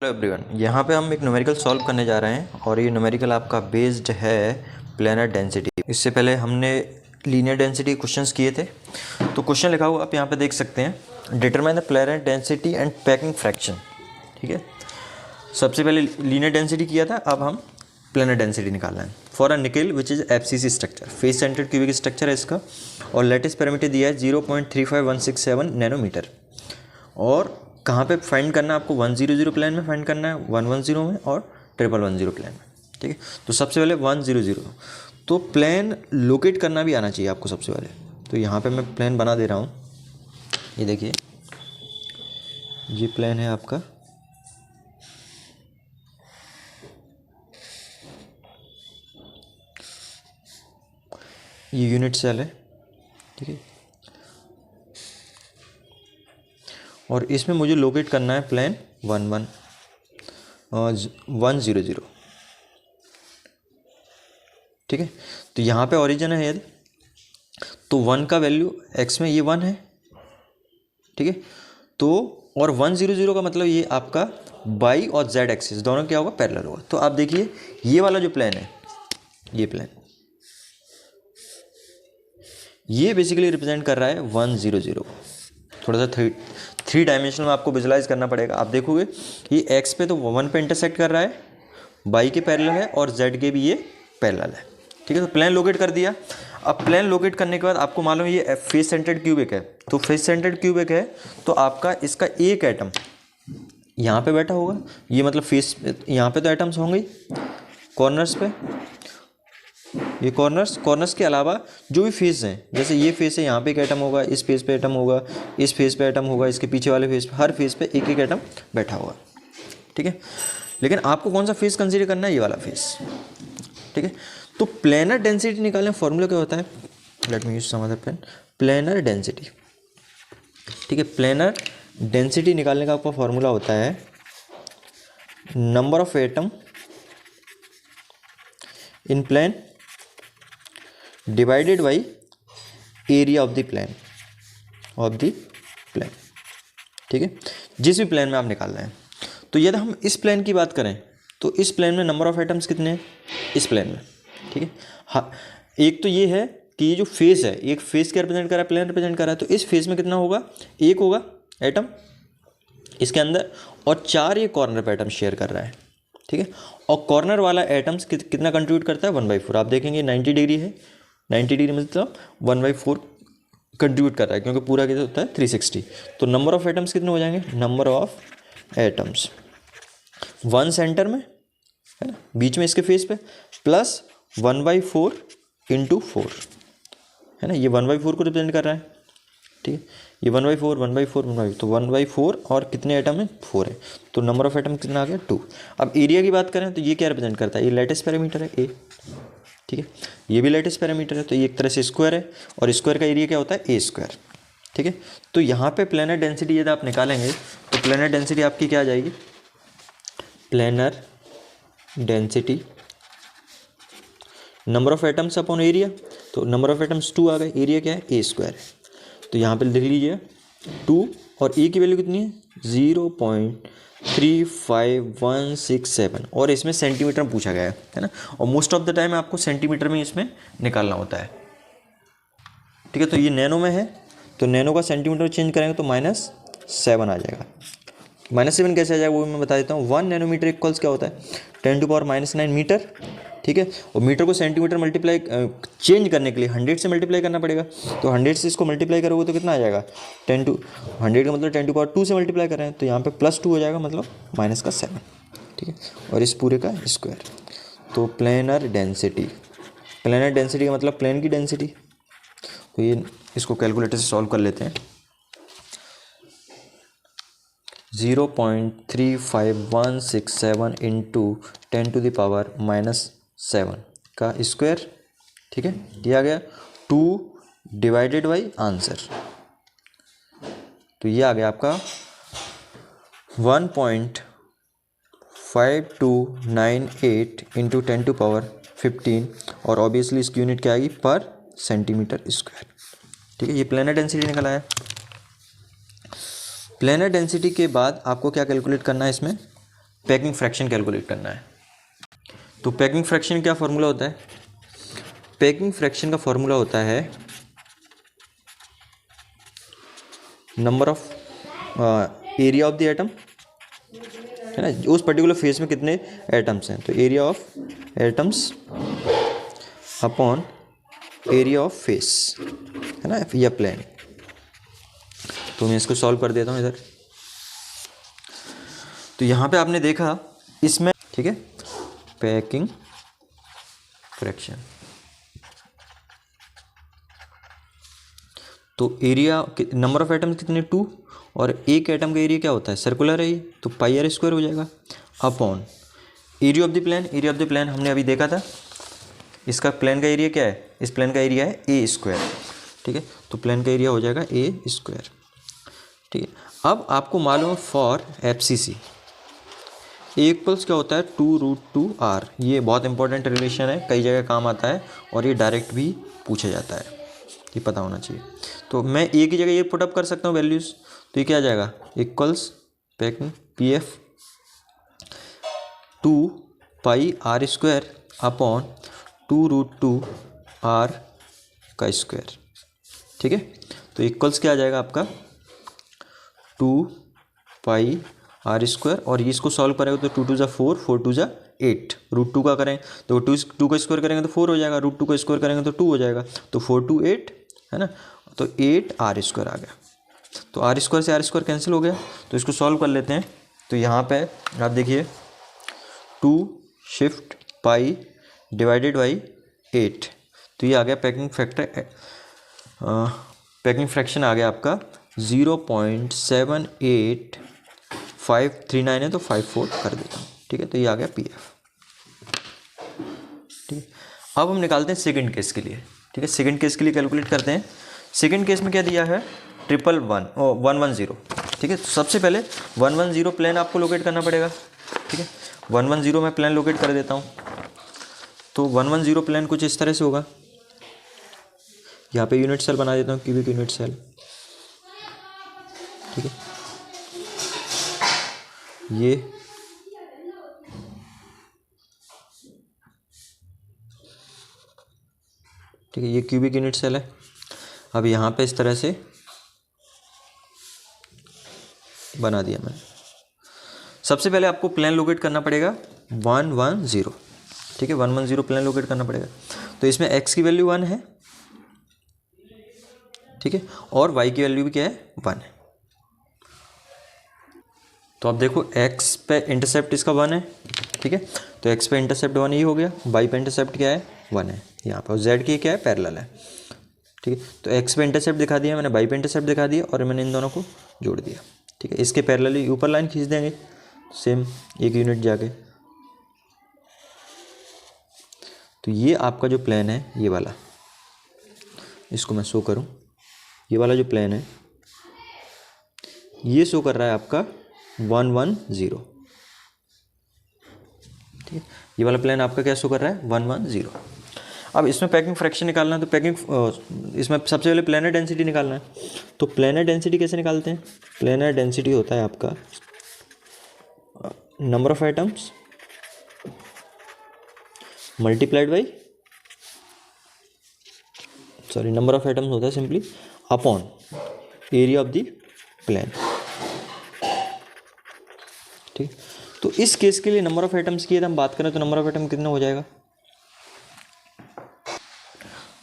Hello everyone, यहाँ पे हम एक न्यूमेरिकल सॉल्व करने जा रहे हैं और ये न्यूमेरिकल आपका बेस्ड है प्लेनर डेंसिटी। इससे पहले हमने लीनियर डेंसिटी क्वेश्चंस किए थे। तो क्वेश्चन लिखा हुआ आप यहाँ पे देख सकते हैं, determine the planar density and packing fraction. ठीक है, सबसे पहले लीनियर डेंसिटी किया था, अब हम प्लेनर डेंसिटी निकालना है for a nickel which is FCC structure. Face centred cubic structure है इसका और लेटेस्ट पैरामीटर दिया है 0.35167 नैनोमीटर। और कहाँ पे फाइंड करना है आपको, 100 प्लेन में फाइंड करना है, 110 में और 1110 प्लेन में। ठीक है, तो सबसे पहले 100, तो प्लेन लोकेट करना भी आना चाहिए आपको सबसे पहले। तो यहाँ पे मैं प्लेन बना दे रहा हूँ, ये देखिए, ये प्लेन है आपका। ये यूनिट सेल है, ठीक है, और इसमें मुझे लोकेट करना है प्लेन 100। ठीक है, तो यहाँ पे ओरिजिन है यदि, तो 1 का वैल्यू x में ये 1 है। ठीक है, तो और 100 का मतलब ये आपका y और z एक्सिस दोनों क्या होगा, पैरेलल होगा। तो आप देखिए ये वाला जो प्लेन है, ये प्लेन, ये बेसिकली रिप्रेजेंट कर रहा है 100। थोड़ा सा थ्री डायमेंशनल में आपको विजुलाइज करना पड़ेगा। आप देखोगे ये x पे तो 1 पे इंटरसेक्ट कर रहा है, y के पैरेलल है और z के भी ये पैरेलल है। ठीक है, तो प्लेन लोकेट कर दिया। अब प्लेन लोकेट करने के बाद आपको मालूम है ये फेस सेंटर्ड क्यूबिक है, तो फेस सेंटर्ड क्यूबिक है तो आपका इसका एक एटम यहाँ पे बैठा होगा, ये मतलब फेस, यहाँ पे तो एटम्स होंगे ही कॉर्नर्स पे, ये कॉर्नर्स के अलावा जो भी फेस हैं, जैसे ये फेस है, यहाँ पे एक एटम होगा, इस फेस पे एटम होगा, इस फेस पे एटम होगा, इसके पीछे वाले फेस पे, हर फेस पे एक एक एटम बैठा होगा। ठीक है, लेकिन आपको कौन सा फेस कंसीडर करना है, ये वाला फेस। ठीक है, तो प्लेनर डेंसिटी निकालने फॉर्मूला क्या होता है, let me use some other pen, planar density. ठीक है, प्लेनर डेंसिटी निकालने का आपका फॉर्मूला होता है number of atom in plane divided by area of the plane ठीक है, जिस भी प्लेन में आप निकाल रहे हैं। तो यदि हम इस प्लेन की बात करें तो इस प्लेन में नंबर ऑफ एटम्स कितने हैं इस प्लेन में। ठीक है, हाँ, एक तो ये है कि ये जो फेस है, एक फेस क्या रिप्रेजेंट कर रहा है, प्लेन रिप्रेजेंट कर रहा है, तो इस फेस में कितना होगा, एक होगा एटम इसके अंदर, और 4 ये कॉर्नर पे एटम शेयर कर रहा है। ठीक है, और कॉर्नर वाला एटम्स कितना कंट्रीब्यूट करता है, 1/4। आप देखेंगे 90 डिग्री है, 90 डिग्री मतलब 1/4 कंट्रीब्यूट कर रहा है, क्योंकि पूरा कितना होता है 360। तो नंबर ऑफ एटम्स कितने हो जाएंगे, नंबर ऑफ एटम्स 1 सेंटर में है ना, बीच में इसके फेस पे, प्लस 1/4 इंटू 4 है ना, ये 1/4 को रिप्रेजेंट कर रहा है। ठीक है, ये 1/4 1/4 तो 1/4 और कितने एटम है, 4 है, तो नंबर ऑफ एटम कितना आ गया, 2। अब एरिया की बात करें तो ये क्या रिप्रेजेंट करता है, ये लेटेस्ट पैरामीटर है ए। ठीक है, ये भी लेटेस्ट पैरामीटर है, तो ये एक तरह से स्क्वायर है, और स्क्वायर का एरिया क्या होता है, ए स्क्वायर। ठीक है, तो यहाँ पे प्लेनर डेंसिटी यदि आप निकालेंगे तो प्लेनर डेंसिटी आपकी क्या आ जाएगी, planar density number of atoms upon area, तो नंबर ऑफ एटम्स 2 आ गए, एरिया क्या है, ए स्क्वायर है। तो यहाँ पे लिख लीजिए 2, और ए की वैल्यू कितनी है, 0.35167, और इसमें सेंटीमीटर में पूछा गया है ना, और मोस्ट ऑफ द टाइम आपको सेंटीमीटर में इसमें निकालना होता है। ठीक है, तो ये नैनो में है, तो नैनो का सेंटीमीटर चेंज करेंगे तो -7 आ जाएगा। -7 कैसे आ जाएगा वो मैं बता देता हूँ। 1 नैनोमीटर इक्वल्स क्या होता है, 10⁻⁹ मीटर। ठीक है, और मीटर को सेंटीमीटर मल्टीप्लाई चेंज करने के लिए 100 से मल्टीप्लाई करना पड़ेगा, तो 100 से इसको मल्टीप्लाई करोगे तो कितना आ जाएगा, 100 का मतलब 10⁻2 से मल्टीप्लाई कर रहे हैं, तो यहाँ पे +2 हो जाएगा, मतलब -7। ठीक है, और इस पूरे का स्क्वायर। तो प्लेनर डेंसिटी का मतलब प्लेन की डेंसिटी। तो ये इसको कैलकुलेटर से सॉल्व कर लेते हैं। 0.35167 इंटू 10⁻⁻7 का स्क्वायर। ठीक है, ये आ गया 2 डिवाइडेड बाई आंसर, तो ये आ गया आपका 1.5298 इंटू 10⁻15, और ऑब्वियसली इसकी यूनिट क्या आएगी, पर सेंटीमीटर स्क्वायर। ठीक है, ये प्लेनर डेंसिटी निकल आया। प्लेनर डेंसिटी के बाद आपको क्या कैलकुलेट करना है इसमें, पैकिंग फ्रैक्शन कैलकुलेट करना है। तो पैकिंग फ्रैक्शन क्या फॉर्मूला होता है? पैकिंग फ्रैक्शन का फॉर्मूला होता है number of area of the atom, है ना, उस पर्टिकुलर फेज में कितने एटम्स हैं, तो area of atoms upon area of face, है ना, या प्लेन। तो मैं इसको सॉल्व कर देता हूँ इधर। तो यहाँ पे आपने देखा इसमें, ठीक है, पैकिंग फ्रैक्शन, तो एरिया नंबर ऑफ एटम्स कितने 2, और एक एटम का एरिया क्या होता है, सर्कुलर है ये, तो पाई आर स्क्वायर हो जाएगा upon area of the plane. Area of the plane हमने अभी देखा था, इसका प्लेन का एरिया क्या है, इस प्लेन का एरिया है ए स्क्वायर, ठीक है, तो प्लेन का एरिया हो जाएगा ए स्क्वायर, ठीक है। अब आपको मालूम है फॉर एफसीसी ए इक्वल्स क्या होता है 2√2r, ये बहुत इंपॉर्टेंट रिलेशन है, कई जगह काम आता है और ये डायरेक्ट भी पूछा जाता है, ये पता होना चाहिए। तो मैं ए की जगह ये पुटअप कर सकता हूँ वैल्यूज़, तो ये क्या आ जाएगा equals packing P F 2πr square upon 2√2r का स्क्वायर, ठीक है। तो इक्वल्स क्या आ जाएगा आपका 2πr स्क्वायर, और ये इसको सॉल्व करेंगे तो 2 2 4, 4 2 8, √2 का करें तो 2 का स्क्वायर करेंगे तो 4 हो जाएगा, √2 का स्क्वायर करेंगे तो 2 हो जाएगा, तो 4 2 8, है ना, तो 8r स्क्वायर आ गया। तो r स्क्वायर से r स्क्वायर कैंसिल हो गया, तो इसको सॉल्व कर लेते हैं। तो यहाँ पे आप देखिए 2 शिफ्ट पाई डिवाइडेड बाई 8, तो ये आ गया पैकिंग फैक्टर, पैकिंग फ्रैक्शन आ गया आपका 0.78539 है, तो 54 कर देता हूँ, ठीक है। तो ये आ गया पी एफ, ठीक है। अब हम निकालते हैं सेकंड केस के लिए, ठीक है। सेकंड केस के लिए कैलकुलेट करते हैं। सेकंड केस में क्या दिया है 110, ठीक है। तो सबसे पहले 110 प्लेन आपको लोकेट करना पड़ेगा, ठीक है। 110 मैं प्लेन लोकेट कर देता हूँ। तो 110 प्लेन कुछ इस तरह से होगा, यहाँ पे यूनिट सेल बना देता हूँ, क्यूबिक यूनिट सेल, ठीक है। ये ठीक है, ये क्यूबिक यूनिट सेल है। अब यहाँ पे इस तरह से बना दिया मैंने। सबसे पहले आपको प्लेन लोकेट करना पड़ेगा 110, ठीक है, 110 प्लेन लोकेट करना पड़ेगा। तो इसमें x की वैल्यू 1 है, ठीक है, और y की वैल्यू भी क्या है 1 है। तो अब देखो x पे इंटरसेप्ट इसका 1 है, ठीक है, तो x पे इंटरसेप्ट 1 ही हो गया, y पे इंटरसेप्ट क्या है 1 है यहाँ पर, और z की क्या है पैरेलल है, ठीक है। तो x पे इंटरसेप्ट दिखा दिया मैंने, y पे इंटरसेप्ट दिखा दिया, और मैंने इन दोनों को जोड़ दिया, ठीक है। इसके पैरेलल ही ऊपर लाइन खींच देंगे, सेम एक यूनिट जाके। तो ये आपका जो प्लेन है ये वाला, इसको मैं शो करूँ, ये वाला जो प्लेन है ये शो कर रहा है आपका 110, ठीक है। ये वाला प्लेन आपका क्या शो कर रहा है 110। अब इसमें पैकिंग फ्रैक्शन निकालना है, तो पैकिंग इसमें सबसे पहले प्लेनर डेंसिटी निकालना है। तो प्लेनर डेंसिटी कैसे निकालते हैं, प्लेनर डेंसिटी होता है आपका number of atoms multiplied by, sorry number of atoms होता है simply upon area of the plane, ठीक। तो इस केस के लिए नंबर ऑफ एटम्स की यदि हम बात करें तो नंबर ऑफ एटम कितना हो जाएगा।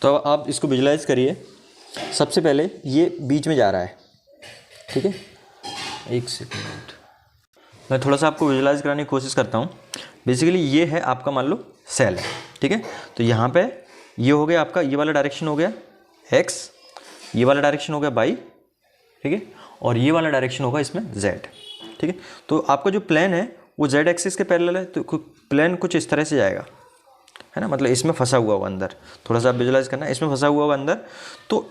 तो अब आप इसको विजुलाइज करिए। सबसे पहले ये बीच में जा रहा है, ठीक है, एक सेकंड मैं थोड़ा सा आपको विजुलाइज कराने की कोशिश करता हूँ। बेसिकली ये है आपका मान लो सेल है, ठीक है। तो यहाँ पे ये हो गया आपका, ये वाला डायरेक्शन हो गया x, ये वाला डायरेक्शन हो गया y, ठीक है, और ये वाला डायरेक्शन होगा इसमें z, ठीक है। तो आपका जो प्लेन है वो z एक्सिस के पैरेलल है, तो प्लेन कुछ इस तरह से जाएगा, है ना, मतलब इसमें फंसा हुआ होगा अंदर, थोड़ा सा आप विजुलाइज करना, इसमें फंसा हुआ होगा अंदर। तो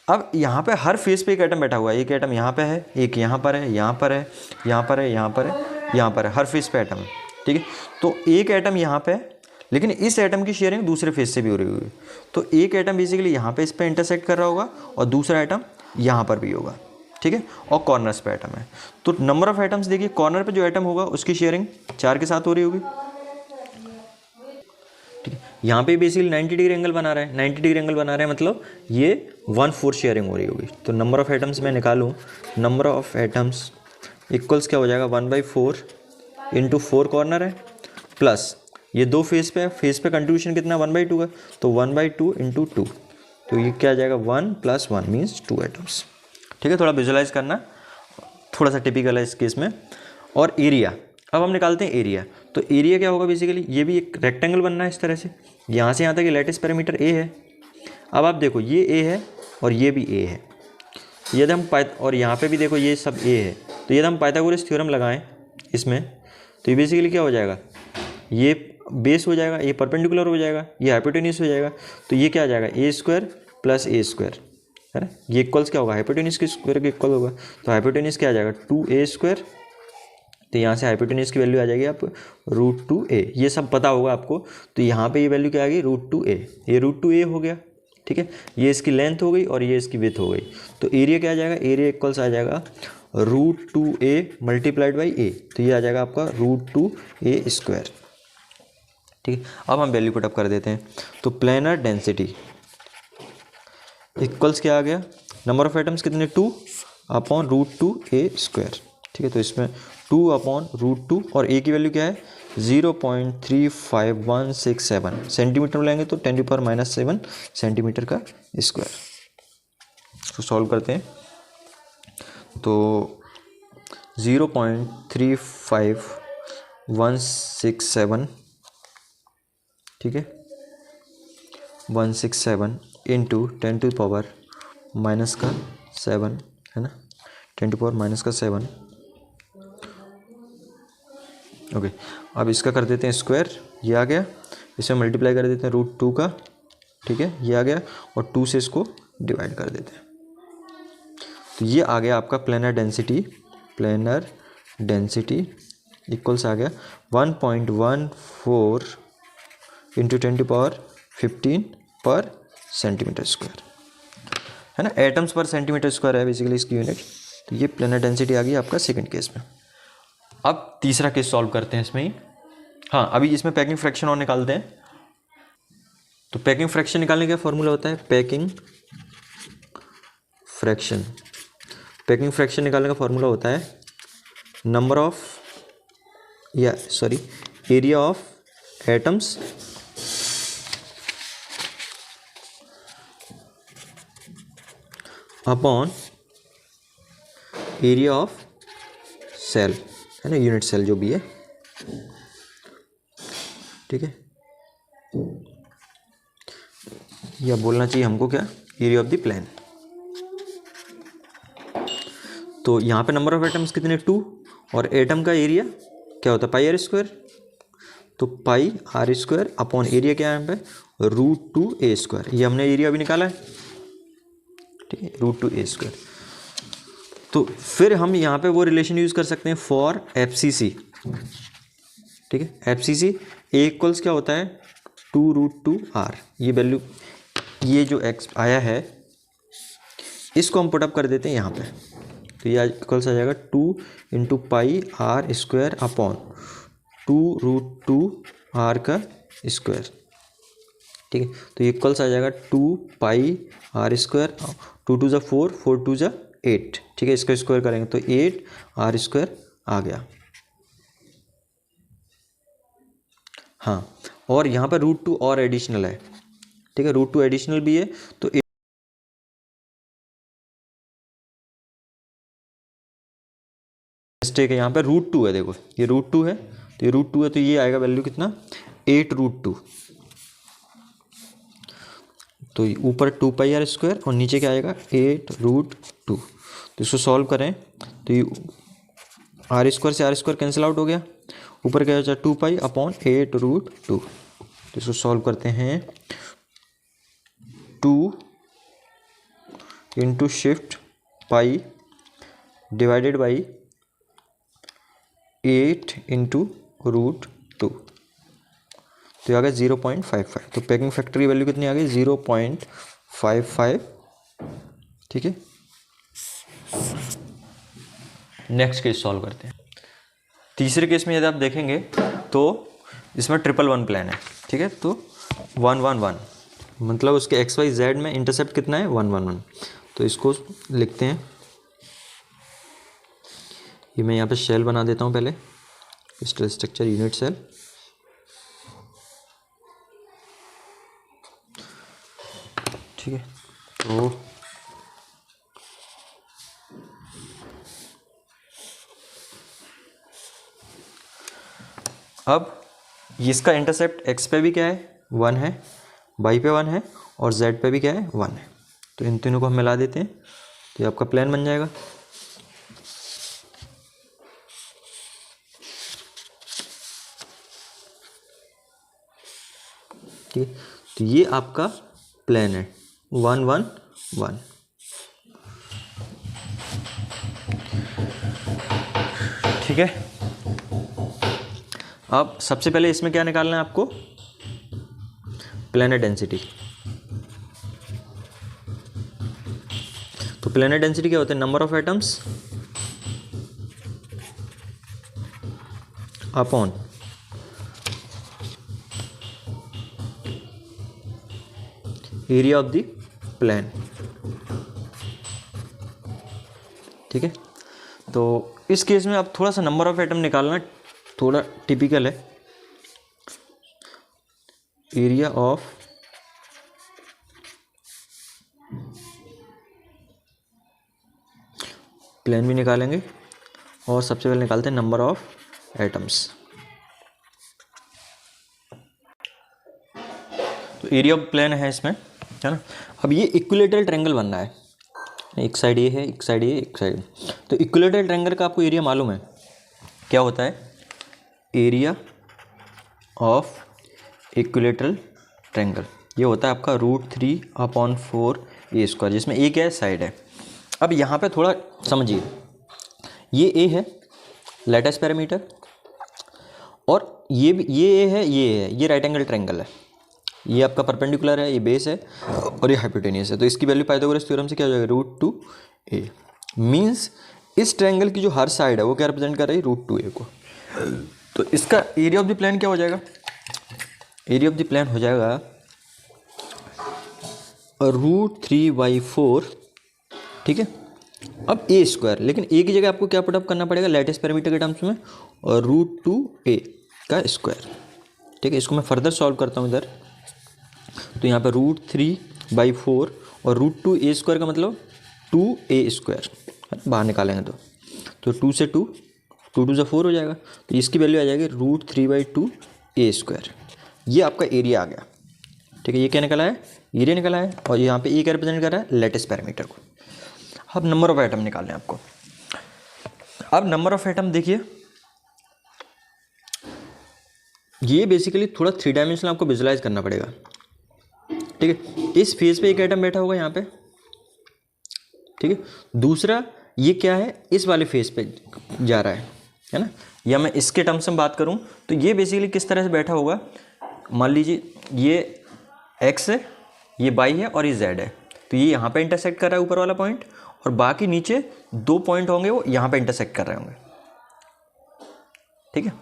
अब यहाँ पे हर फेस पे एक एटम बैठा हुआ है, एक एटम यहाँ पे है, एक यहाँ पर है, यहाँ पर है, यहाँ पर है, यहाँ पर है, यहाँ पर है, हर फेस पे एटम है, ठीक है। तो एक एटम यहाँ पे है, लेकिन इस एटम की शेयरिंग दूसरे फेस से भी हो रही होगी। तो एक एटम बेसिकली यहाँ पे इस पे इंटरसेक्ट कर रहा होगा और दूसरा एटम यहाँ पर भी होगा, ठीक है, और कॉर्नर्स पे एटम है। तो नंबर ऑफ एटम्स देखिए, कॉर्नर पे जो एटम होगा उसकी शेयरिंग 4 के साथ हो रही होगी। ठीक है, यहाँ पे बेसिकली 90 डिग्री एंगल बना रहा है, 90 डिग्री एंगल बना रहे हैं, मतलब ये 1/4 शेयरिंग हो रही होगी। तो नंबर ऑफ एटम्स मैं निकालूँ, नंबर ऑफ एटम्स इक्वल्स क्या हो जाएगा, 1/4 इंटू 4 कॉर्नर है, प्लस ये 2 फेस पे है, फेस पे कंट्रीब्यूशन कितना 1/2 का, तो 1/2 इंटू 2, तो ये क्या आ जाएगा 1 + 1 मीन्स 2 एटम्स। ठीक है, थोड़ा विजुलाइज करना, थोड़ा सा टिपिकल है इस केस में। और एरिया, अब हम निकालते हैं एरिया। तो एरिया क्या होगा, बेसिकली ये भी एक रेक्टेंगल बनना है इस तरह से, यहाँ से यहाँ तक ये लैटिस पैरामीटर ए है। अब आप देखो ये ए है और ये भी ए है, यदि हम और यहाँ पे भी देखो ये सब ए है, तो यदि हम पाइथागोरस थ्योरम लगाएं इसमें, तो ये बेसिकली क्या हो जाएगा, ये बेस हो जाएगा, ये परपेंडिकुलर हो जाएगा, ये हाइपोटेन्यूस हो जाएगा, तो ये क्या आ जाएगा a² + a², है ना, ये इक्वल्स क्या होगा, हाइपोटेन्यूस के स्क्वायर के इक्वल होगा। तो हाइपोटेन्यूस क्या आ जाएगा 2a², तो यहाँ से हाइपोटेन्यूस की वैल्यू आ जाएगी आप √2a, ये सब पता होगा आपको। तो यहाँ पे ये वैल्यू क्या आ गई √2a, ये √2a हो गया। ठीक है, ये इसकी लेंथ हो गई और ये इसकी विड्थ हो गई। तो एरिया क्या आ जाएगा, एरिया इक्वल्स आ जाएगा √2a × a, तो ये आ जाएगा आपका √2a²। ठीक है, अब हम वैल्यू पुट अप कर देते हैं। तो प्लेनर डेंसिटी इक्वल्स क्या आ गया, नंबर ऑफ एटम्स कितने 2 / √2a²। ठीक है, तो इसमें 2 / √2 और a की वैल्यू क्या है 0.35167 सेंटीमीटर में लेंगे तो 10⁻⁻7 सेंटीमीटर का स्क्वायर। इसको सॉल्व करते हैं, तो 0.35167, ठीक है 167 इंटू 10⁻⁻7 है ना, 10⁻⁻7। ओके, अब इसका कर देते हैं स्क्वायर, ये आ गया, इसे मल्टीप्लाई कर देते हैं √2 का, ठीक है ये आ गया, और 2 से इसको डिवाइड कर देते हैं। तो ये आ गया आपका प्लेनर डेंसिटी इक्वल्स आ गया 1.14 इंटू 10⁻15 पर सेंटीमीटर स्क्वायर, है ना, एटम्स पर सेंटीमीटर स्क्वायर है बेसिकली इसकी यूनिट। तो ये प्लेनर डेंसिटी आ गई आपका सेकंड केस में। अब तीसरा केस सॉल्व करते हैं इसमें ही। हाँ, अभी इसमें पैकिंग फ्रैक्शन और निकालते हैं। तो पैकिंग फ्रैक्शन निकालने का फॉर्मूला होता है पैकिंग फ्रैक्शन निकालने का फॉर्मूला होता है area of atoms upon area of cell, है ना, यूनिट सेल जो भी है। ठीक है, या बोलना चाहिए हमको क्या, एरिया ऑफ द प्लेन। तो यहाँ पे नंबर ऑफ एटम्स कितने 2, और एटम का एरिया क्या होता है πr², तो πr² अपॉन एरिया क्या है यहाँ पे √2a², ये हमने एरिया अभी निकाला है। ठीक है, √2a²। तो फिर हम यहाँ पे वो रिलेशन यूज़ कर सकते हैं फॉर FCC। ठीक है, FCC A इक्वल्स क्या होता है 2√2r, ये वैल्यू, ये जो x आया है इसको हम पुटअप कर देते हैं यहाँ पे। तो ये इक्वल्स आ जाएगा 2 इंटू πr² अपॉन 2√2r का स्क्वायर। ठीक है, तो ये इक्वल्स आ जाएगा 2πr², 2 2 = 4, 4 2 = 8। ठीक है, इसका स्क्वायर करेंगे तो 8r² आ गया। हाँ, और यहाँ पर √2 और एडिशनल है। ठीक है, √2 एडिशनल भी है, तो मिस्टेक है, यहाँ पे √2 है, देखो ये √2 है, तो ये √2 है, तो ये आएगा वैल्यू कितना 8√2। तो ऊपर 2πr² और नीचे क्या आएगा 8√2। तो इसको सॉल्व करें तो ये r² से r² कैंसिल आउट हो गया, ऊपर क्या बचा 2π अपॉन 8√2। तो इसको सॉल्व करते हैं, 2 into shift pi divided by 8 into √2, तो आ गया 0.55। तो पैकिंग फैक्टर की वैल्यू कितनी आ गई 0.55। ठीक है, नेक्स्ट केस सॉल्व करते हैं। तीसरे केस में यदि आप देखेंगे तो इसमें 111 प्लेन है, ठीक है। तो 111 मतलब उसके एक्स वाई जेड में इंटरसेप्ट कितना है 111। तो इसको लिखते हैं, ये मैं यहाँ पे शेल बना देता हूँ पहले, क्रिस्टल स्ट्रक्चर यूनिट सेल। ठीक है, तो अब इसका इंटरसेप्ट एक्स पे भी क्या है 1 है, वाई पे 1 है और जेड पे भी क्या है 1 है। तो इन तीनों को हम मिला देते हैं तो ये आपका प्लेन बन जाएगा। ठीक है, तो ये आपका प्लेन है 1 1 1। ठीक है, अब सबसे पहले इसमें क्या निकालना है आपको, प्लेनर डेंसिटी। तो प्लेनर डेंसिटी क्या होता है, number of atoms upon area of the plane. ठीक है, तो इस केस में अब थोड़ा सा नंबर ऑफ एटम निकालना थोड़ा टिपिकल है। एरिया ऑफ प्लेन भी निकालेंगे और सबसे पहले निकालते हैं नंबर ऑफ एटम्स। तो एरिया ऑफ प्लेन है इसमें, है ना। अब ये इक्विलेटरल ट्रायंगल बन रहा है, एक साइड ये है, एक साइड ये, एक साइड। तो इक्विलेटरल ट्रायंगल का आपको एरिया मालूम है क्या होता है, एरिया ऑफ इक्विलेटरल ट्रायंगल ये होता है आपका √3/4 A², जिसमें ए क्या है, साइड है। अब यहाँ पे थोड़ा समझिए, ये ए है लैटिस पैरामीटर और ये भी ये ए है, ये राइट एंगल ट्रायंगल है, ये आपका परपेंडिकुलर है, ये बेस है और ये हाइपोटेनियस है। तो इसकी वैल्यू पाइथागोरस थ्योरम से क्या हो जाएगा, √2a। मीन्स इस ट्रायंगल की जो हर साइड है वो क्या रिप्रेजेंट कर रही है, √2a को। तो इसका एरिया ऑफ द प्लेन क्या हो जाएगा, एरिया ऑफ द प्लेन हो जाएगा √3/4। ठीक है, अब A², लेकिन ए की जगह आपको क्या पुटअप करना पड़ेगा लैटिस पैरामीटर के टर्म्स में, और √2a का स्क्वायर। ठीक है, इसको मैं फर्दर सॉल्व करता हूँ इधर। तो यहाँ पे √3/4 और √2a² का मतलब 2a², बाहर निकालेंगे तो 2 से 2 2 से 4 हो जाएगा। तो इसकी वैल्यू आ जाएगी √3/2a²। ये आपका एरिया आ गया। ठीक है, ये क्या निकला है, एरिया निकला है। और यहाँ पे ए क्या रिप्रेजेंट कर रहा है, लैटिस पैरामीटर को। अब नंबर ऑफ एटम निकालने हैं आपको। अब नंबर ऑफ एटम देखिए, ये बेसिकली थोड़ा 3 डायमेंशनल आपको विजुलाइज करना पड़ेगा। ठीक है, इस फेज पे एक एटम बैठा होगा यहाँ पे। ठीक है, दूसरा ये क्या है, इस वाले फेज पे जा रहा है ना। या मैं इसके टर्म्स में बात करूँ तो ये बेसिकली किस तरह से बैठा होगा, मान लीजिए ये एक्स है, ये वाई है और ये जेड है। तो ये यहाँ पे इंटरसेक्ट कर रहा है ऊपर वाला पॉइंट, और बाकी नीचे 2 पॉइंट होंगे वो यहाँ पे इंटरसेक्ट कर रहे होंगे। ठीक है,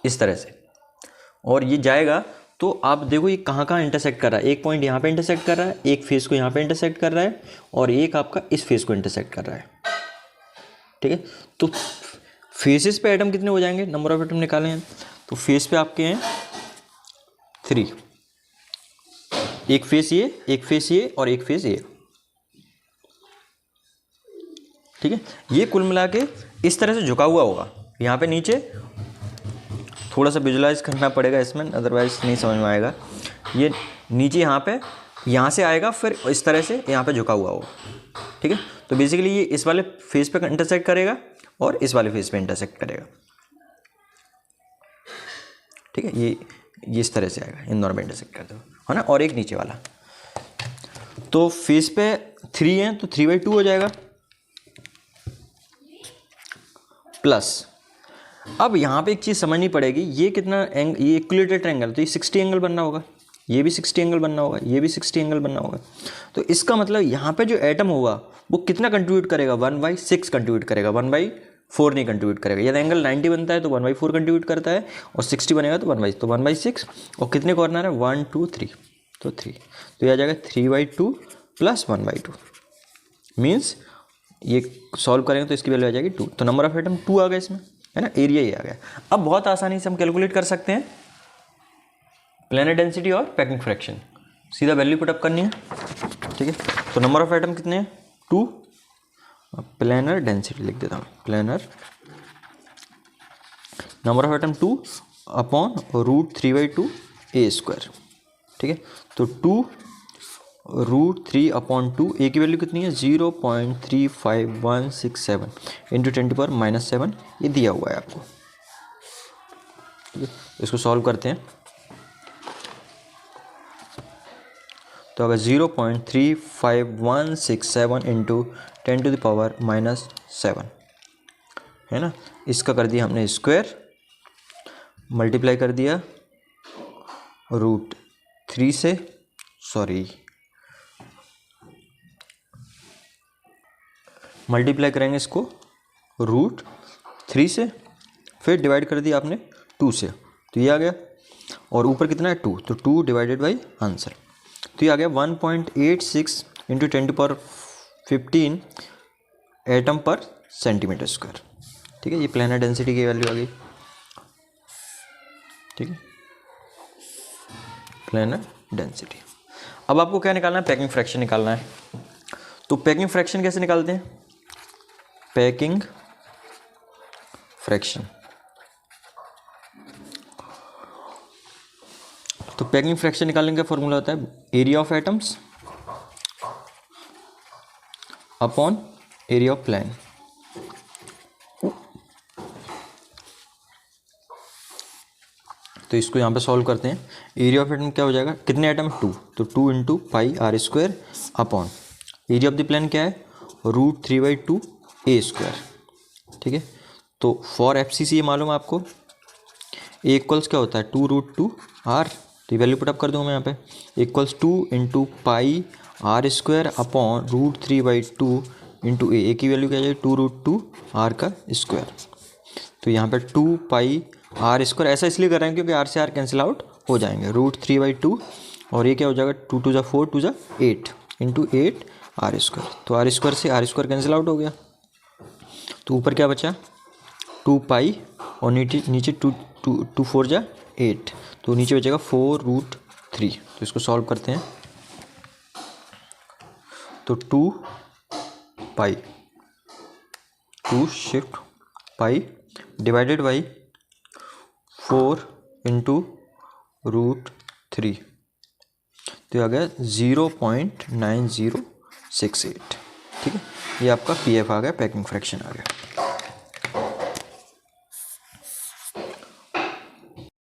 इस तरह से। और ये जाएगा तो आप देखो ये कहाँ कहाँ इंटरसेक्ट कर रहा है, एक पॉइंट यहाँ पे इंटरसेक्ट कर रहा है, एक फेस को यहाँ पे इंटरसेक्ट कर रहा है, और एक आपका इस फेस को इंटरसेक्ट कर रहा है। ठीक है, तो फेसेस पे एटम कितने हो जाएंगे, नंबर ऑफ एटम निकाले हैं तो फेस पे आपके हैं 3, एक फेस ये, एक फेस ये और एक फेस ये। ठीक है, ये कुल मिला के इस तरह से झुका हुआ होगा, यहाँ पे नीचे थोड़ा सा विजुलाइज करना पड़ेगा इसमें, अदरवाइज नहीं समझ में आएगा। ये नीचे यहाँ पे, यहाँ से आएगा फिर इस तरह से यहाँ पे झुका हुआ होगा। ठीक है, तो बेसिकली ये इस वाले फेस पे इंटरसेक्ट करेगा और इस वाले फेस पे इंटरसेक्ट करेगा। ठीक है, ये इस तरह से आएगा, इन दोनों में इंटरसेक्ट करते हो, है ना। और एक नीचे वाला, तो फेस पे 3 है तो 3/2 हो जाएगा प्लस। अब यहाँ पे एक चीज़ समझनी पड़ेगी, ये कितना ये इक्विलेटरल ट्रायंगल, तो ये 60 एंगल बनना होगा, ये भी 60 एंगल बनना होगा, ये भी 60 एंगल बनना होगा। तो इसका मतलब यहाँ पे जो एटम होगा वो कितना कंट्रीब्यूट करेगा, 1/6 कंट्रीब्यूट करेगा, 1/6 4 नहीं कंट्रीब्यूट करेगा। यदि एंगल 90 बनता है तो 1/4 कंट्रीब्यूट करता है, और 60 बनेगा तो 1/6, और कितने कॉर्नर है 1 2 3, तो 3, तो ये आ जाएगा 3/2 प्लस 1/2, मीन्स ये सॉल्व करेंगे तो इसकी वैल्यू आ जाएगी 2। तो नंबर ऑफ एटम 2 आ गया इसमें, है ना, एरिया ही आ गया। अब बहुत आसानी से हम कैलकुलेट कर सकते हैं प्लेनर डेंसिटी और पैकिंग फ्रैक्शन, सीधा वैल्यू पुटअप करनी है, ठीक है। तो नंबर ऑफ एटम कितने हैं 2, प्लेनर डेंसिटी लिख देता हूँ, planar number of atom 2 upon √3/2 a², ठीक है। तो 2√3 अपॉन 2, ए की वैल्यू कितनी है 0.35167 इंटू 10⁻⁻7, ये दिया हुआ है आपको, ठीक है। इसको सॉल्व करते हैं तो अगर 0.35167 इंटू 10⁻⁻7, है ना, इसका कर दिया हमने स्क्वायर, मल्टीप्लाई कर दिया √3 से, मल्टीप्लाई करेंगे इसको √3 से, फिर डिवाइड कर दिया आपने 2 से, तो ये आ गया, और ऊपर कितना है 2, तो 2 डिवाइडेड बाई आंसर, तो ये आ गया 1.86 इंटू 10⁻15 एटम पर सेंटीमीटर स्क्वायर, ठीक है। ये प्लेनर डेंसिटी की वैल्यू आ गई, ठीक है, प्लेनर डेंसिटी। अब आपको क्या निकालना है, पैकिंग फ्रैक्शन निकालना है। तो पैकिंग फ्रैक्शन कैसे निकालते हैं, पैकिंग फ्रैक्शन, तो पैकिंग फ्रैक्शन निकालने का फॉर्मूला होता है area of atoms upon area of plane. तो इसको यहाँ पे सॉल्व करते हैं, एरिया ऑफ एटम क्या हो जाएगा, कितने एटम 2, तो 2 into πr² upon area of the plane क्या है √3/2 a², ठीक है। तो फॉर FCC ये मालूम है आपको, ए इक्वल्स क्या होता है 2√2r, तो वैल्यू पुटअप कर दूँ मैं यहाँ पे, equals 2 into πr² upon √3/2 into A की वैल्यू क्या जाएगी 2√2r का स्क्वायर। तो यहाँ पे 2πr², ऐसा इसलिए कर रहे हैं क्योंकि r से r कैंसिल आउट हो जाएंगे, √3/2, और ये क्या हो जाएगा 2 2 4 2 8 इंटू 8r², तो r² से r² कैंसिल आउट हो गया, तो ऊपर क्या बचा 2π, और नीचे 2 4 8, तो नीचे बचेगा 4√3। तो इसको सॉल्व करते हैं, तो 2 shift pi divided by 4 into √3, तो आ गया 0.9068, ठीक है। ये आपका PF आ गया, पैकिंग फ्रैक्शन आ गया।